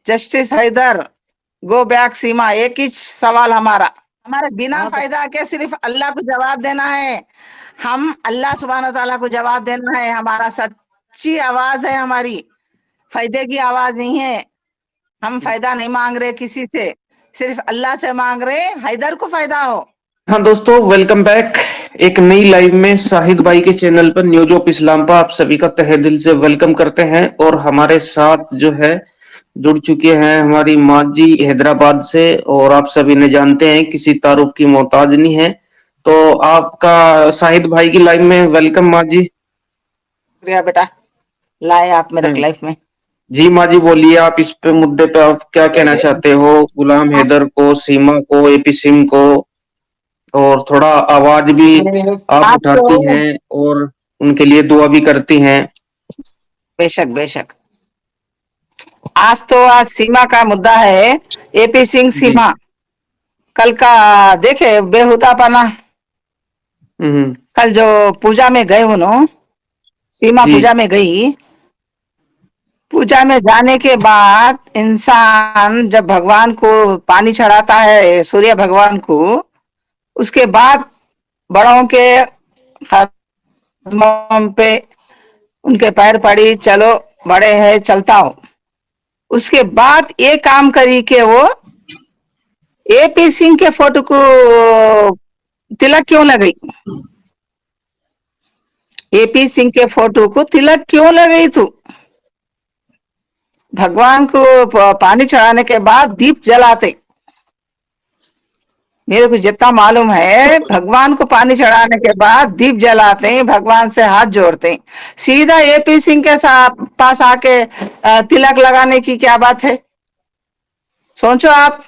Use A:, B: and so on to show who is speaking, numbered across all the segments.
A: Justice Haider, go back सीमा। एक ही सवाल हमारे बिना फायदा के सिर्फ अल्लाह को जवाब देना है। हम अल्लाह सुब्हान ताला को जवाब देना है। हमारा सच्ची आवाज है, हमारी फायदे की आवाज नहीं है। हम फायदा नहीं मांग रहे किसी से, सिर्फ अल्लाह से मांग रहे हैदर को फायदा हो।
B: हाँ दोस्तों, वेलकम बैक एक नई लाइव में शाहिद भाई के चैनल पर न्यूज ऑफ इस्लाम पर आप सभी का तहे दिल से वेलकम करते हैं। और हमारे साथ जो है जुड़ चुके हैं हमारी माँ जी हैदराबाद से, और आप सभी ने जानते हैं किसी तारुफ की मोहताज नहीं है। तो आपका शाहिद भाई की लाइव में वेलकम माँ जी।
A: शुक्रिया बेटा, लाए आप मेरे लाइफ में।
B: जी माँ जी बोलिए, आप इस पे मुद्दे पे आप क्या कहना चाहते हो? गुलाम हैदर को, सीमा को, एपी सिंह को, और थोड़ा आवाज भी आप उठाती हैं और उनके लिए दुआ भी करती हैं।
A: बेशक बेशक। आज सीमा का मुद्दा है, एपी सिंह सीमा। कल का देखे बेहुदापना। कल जो पूजा में गए उन्होंने, सीमा पूजा में गई। पूजा में जाने के बाद इंसान जब भगवान को पानी चढ़ाता है, सूर्य भगवान को, उसके बाद बड़ों के कदमों पे उनके पैर पड़ी, चलो बड़े हैं चलता हूं। उसके बाद ये काम करी कि वो एपी सिंह के फोटो को तिलक क्यों लगाई? एपी सिंह के फोटो को तिलक क्यों लगाई तू? भगवान को पानी चढ़ाने के बाद दीप जलाते, मेरे को जितना मालूम है, भगवान को पानी चढ़ाने के बाद दीप जलाते हैं, भगवान से हाथ जोड़ते हैं। सीधा एपी सिंह के पास आके तिलक लगाने की क्या बात है? सोचो आप।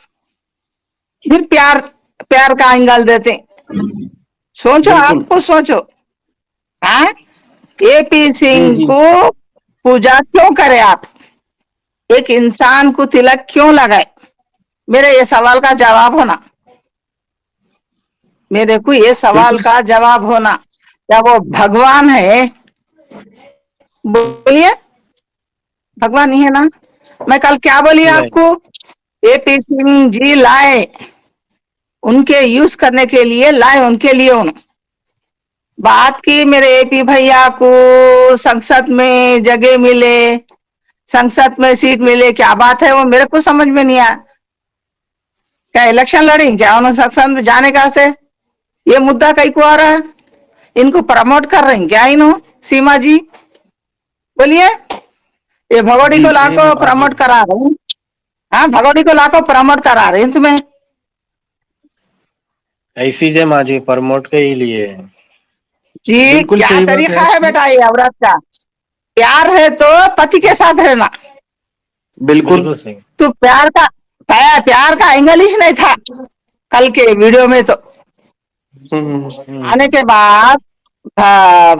A: फिर प्यार का एंगल देते, सोचो, आपको सोचो। हाँ, एपी सिंह को पूजा क्यों करे आप? एक इंसान को तिलक क्यों लगाए? मेरे ये सवाल का जवाब होना, मेरे को ये सवाल का जवाब होना। क्या वो भगवान है? बोलिए, भगवान नहीं है ना। मैं कल क्या बोली आपको? एपी सिंह जी लाए, उनके यूज करने के लिए लाए, उनके लिए उन्होंने बात की। मेरे एपी भैया को संसद में जगह मिले, संसद में सीट मिले, क्या बात है वो मेरे को समझ में नहीं आया। क्या इलेक्शन लड़ी क्या उन्होंने? संसद में जाने का से ये मुद्दा कहीं को आ रहा है? इनको प्रमोट कर रहे हैं क्या इन्हों? सीमा जी बोलिए, ये भगोड़ी को लाको प्रमोट करा रहे हैं। हाँ, भगोड़ी को लाको प्रमोट करा रहे हैं तुम्हें।
C: ऐसी जय माँ जी प्रमोट के ही लिए
A: जी, क्या तरीका है बेटा ये औरत का? प्यार है तो पति के साथ रहना।
B: बिल्कुल
A: तो प्यार का एंगल ही नहीं था कल के वीडियो में। तो आने के बाद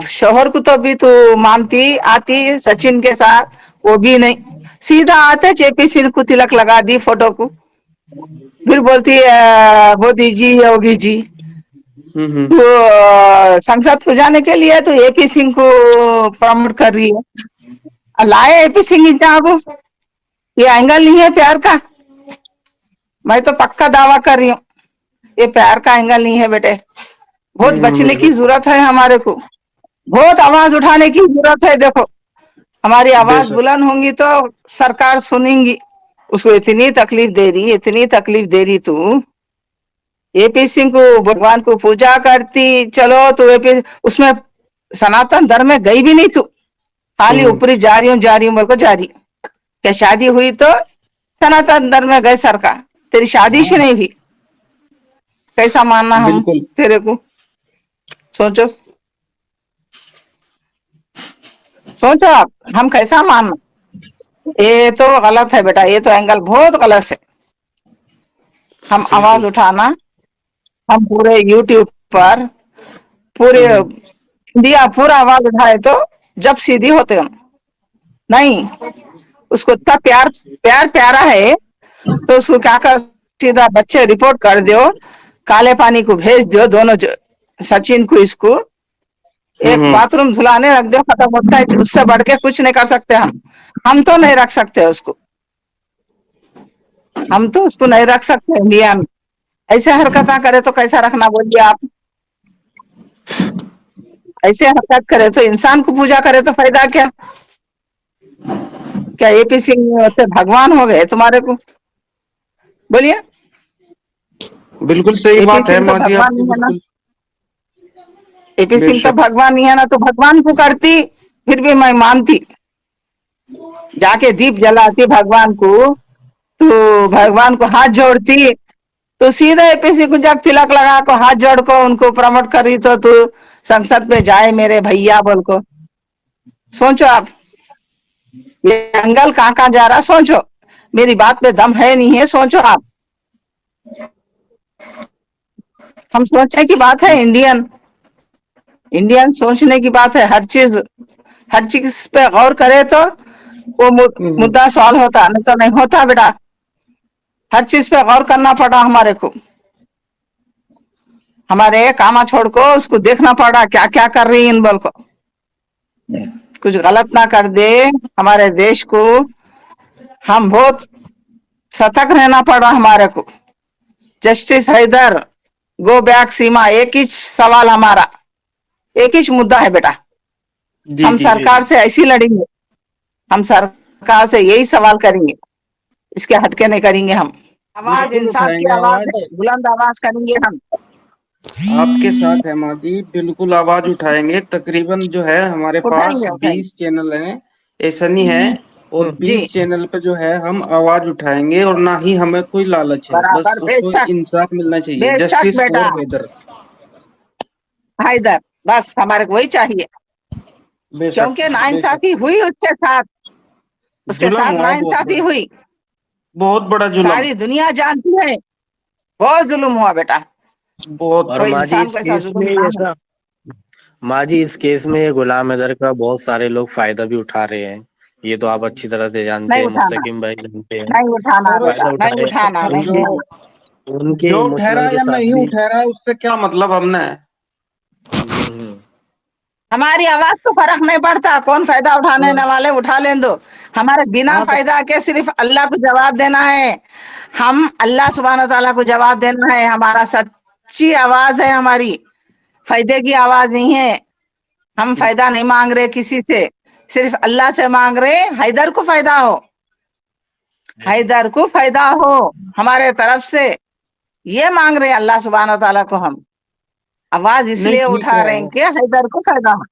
A: शोहर को तो भी तो मानती आती सचिन के साथ, वो भी नहीं, सीधा आते जेपी सिंह को तिलक लगा दी फोटो को। फिर बोलती मोदी जी, योगी जी। तो संसद को जाने के लिए तो एपी सिंह को प्रमोट कर रही है। लाए एपी सिंह साहब, ये एंगल नहीं है प्यार का। मैं तो पक्का दावा कर रही हूँ, ये प्यार का एंगल नहीं है बेटे। बहुत बचने की जरूरत है हमारे को, बहुत आवाज उठाने की जरूरत है। देखो, हमारी आवाज बुलंद होंगी तो सरकार सुनेंगी। उसको इतनी तकलीफ दे रही, इतनी तकलीफ दे रही तू। एपी सिंह को भगवान को पूजा करती, चलो तो एपी उसमें सनातन धर्म में गई भी नहीं तू, खाली ऊपरी जा रही हूँ मेरे को जा रही। क्या शादी हुई तो सनातन धर्म में गए सरकार? तेरी शादी से नहीं हुई, कैसा मानना हम तेरे को? सोचो सोचो आप, हम कैसा मानना? ये तो गलत है बेटा, ये तो एंगल बहुत गलत है। हम आवाज उठाना, हम पूरे यूट्यूब पर पूरे इंडिया पूरा आवाज उठाए तो जब सीधी होते हम नहीं। उसको इतना प्यारा है तो उसको क्या कर, सीधा बच्चे रिपोर्ट कर दो, काले पानी को भेज दो दोनों, सचिन को इसको एक बाथरूम धुलाने रख दो, खत्म होता है। उससे बढ़ के कुछ नहीं कर सकते हम तो नहीं रख सकते उसको। हम तो उसको नहीं रख सकते इंडिया में। ऐसे हरकत करे तो कैसा रखना बोलिए आप? ऐसे हरकत करे तो इंसान को पूजा करे तो फायदा क्या? क्या एपी सिंह से भगवान हो गए तुम्हारे को? बोलिए।
B: बिल्कुल सही
A: एपी
B: बात है
A: सिंह तो
B: माँ जी
A: भगवान
B: आपकी,
A: नहीं है ना।
B: बिल्कुल
A: एपी सिंह तो
B: बेशक।
A: भगवान नहीं है ना, तो भगवान को करती फिर भी मैं मानती, जाके दीप जलाती भगवान को, तो भगवान को हाथ जोड़ती, तो सीधा एपीसी को जब तिलक लगा को हाथ जोड़ को उनको प्रमोट करी तो तू संसद में जाए मेरे भैया बोल को। सोचो आप, ये जंगल कहाँ कहाँ जा रहा, सोचो। मेरी बात में दम है नहीं है, सोचो आप। हम सोचने की बात है, इंडियन इंडियन सोचने की बात है। हर चीज पे गौर करे तो वो मुद्दा सॉल्व होता, नहीं तो नहीं होता बेटा। हर चीज पे गौर करना पड़ा हमारे को, हमारे कामा छोड़ को उसको देखना पड़ा क्या क्या कर रही इन बल को, कुछ गलत ना कर दे हमारे देश को। हम बहुत सतर्क रहना पड़ा हमारे को। जस्टिस हैदर, गो बैक सीमा, एक ही सवाल हमारा, एक ही मुद्दा है बेटा।
B: जी
A: हम
B: जी जी
A: सरकार
B: जी।
A: से ऐसी लड़ेंगे, हम सरकार से यही सवाल करेंगे, इसके हटके नहीं करेंगे हम। आवाज
B: बिल्कुल
A: इंसाफ की
B: उठाएंगे
A: आवाज
B: आवाज,
A: है, बुलंद आवाज करेंगे हम।
B: आपके साथ है माँ जी, बिल्कुल आवाज उठाएंगे। तकरीबन जो है हमारे पास
A: उठाएंगे उठाएंगे
B: 20 चैनल हैं, ऐसा नहीं है, और
A: जी,
B: 20 चैनल पे जो है हम आवाज उठाएंगे, और ना ही हमें कोई लालच है, बस
A: बराबर,
B: उसको
A: बेशक
B: इंसाफ मिलना चाहिए।
A: बेशक
B: जस्टिस
A: बेटा।
B: फॉर हैदर।
A: हैदर, बस हमारे को वही चाहिए,
B: बेशक
A: क्योंकि
B: बेशक।
A: नाइंसाफी हुई उसके
B: जुल्म
A: साथ
B: हुआ है बहुत
A: नाइंसाफी
B: बड़ा,
A: हुई,
B: बहुत बड़ा जुल्म,
A: सारी दुनिया जानती है। बहुत जुल्म हुआ बेटा,
B: बहुत।
C: और
A: कोई
C: माँ जी
A: इंसान
C: इस
A: को ऐसा
C: केस में
A: जुल्म ना हो।
C: ऐसा, माँ जी इस केस में ये गुलाम हैदर का बहुत सारे लोग फायदा भी उठा रहे हैं। ये तो आप अच्छी तरह से जानते
A: नहीं
C: हैं,
A: उठाना,
C: मुस्तकिम भाई जानते हैं।
A: नहीं उठाना
B: और
A: बेटा,
C: फायदा उठा
A: नहीं
C: रहे
A: उठाना,
C: हैं
A: नहीं
B: जो
C: उनके,
A: उठाना।
C: उनके
B: जो ठहरा
C: इमोशनल के
B: या
C: साथ
B: नहीं
C: भी।
B: ठहरा उससे क्या मतलब हमने।
C: हम्म।
A: हमारी आवाज तो फर्क नहीं पड़ता, कौन फायदा उठाने
B: और
A: वाले उठा लें दो। हमारे बिना
B: हाँ तो
A: फायदा के सिर्फ अल्लाह को जवाब देना है। हम अल्लाह सुब्हान ताला को जवाब देना है। हमारा सच्ची आवाज है हमारी, फायदे की आवाज नहीं है। हम फायदा नहीं मांग रहे किसी से, सिर्फ अल्लाह से मांग रहे हैदर को फायदा हो, हैदर को फायदा हो हमारे तरफ से, ये मांग रहे अल्लाह सुब्हान ताला को। हम आवाज
B: नहीं,
A: इसलिए
B: ठीक
A: उठा
B: है।
A: रहे हैं कि हैदर को फायदा हो।